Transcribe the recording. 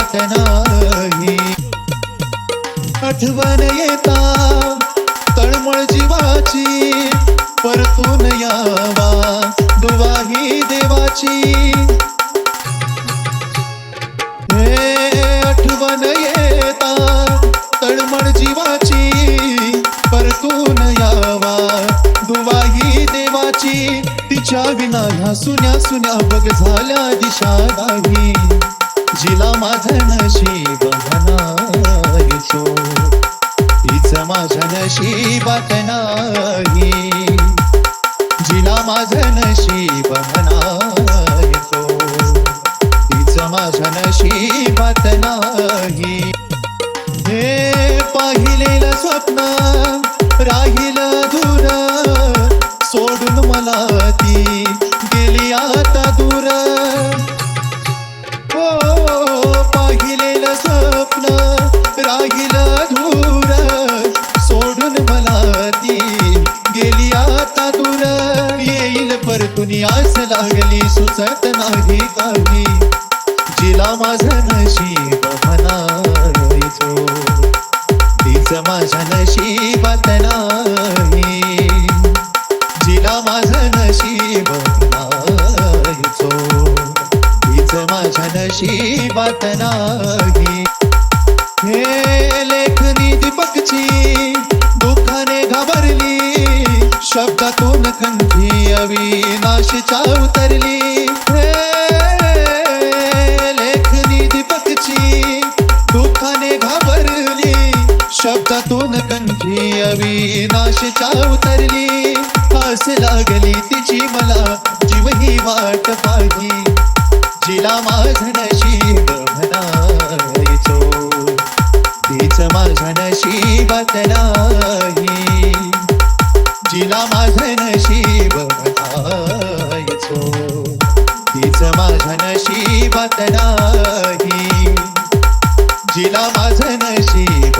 नशिबात नाही. आठवण येता तळमळ जीवाची परतून यावा दुवा ही देवाची. आठवण येता तळमळ जीवाची परतून यावा दुवा ही देवाची. तिच्या विना ह्या सुन्या सुन्या बघ झाल्या दिशा नाही. जिला माझं नशीब म्हणायचो तीच माझ्या नशिबात नाही. जिला माझं नशीब म्हणायचो तीच माझ्या नशिबात नाही. हे पाहिलेलं स्वप्न राहिलं दूर सोडून मला ती गेली आता दूर. हो पाहिलेलं स्वप्न राहिलं दूर सोडून मला ती गेली आता दूर. येईल परतून आस लागली सुचत नाही काही. जिला माझं नशीब म्हणायचो तीच माझ्या नशिबात नाही. जिला माझं नशीब म्हणायचो तीच माझ्या नशिबात नाही. हे लेखनी दीपकची दुःखाने घाबरली शब्दातून कंठी अविनाशच्या उतरली. लेखनी दीपकची दुःखाने घाबरली शब्दातून कंठी अविनाशच्या उतरली. आस लागली तिची मला जीव ही वाट पाही. जिला माझं नशीब म्हणायचो तीच माझ्या नशिबात नाही. जिला माझं नशीब म्हणायचो तीच माझ्या नशिबात नाही. जिला माझं नशीब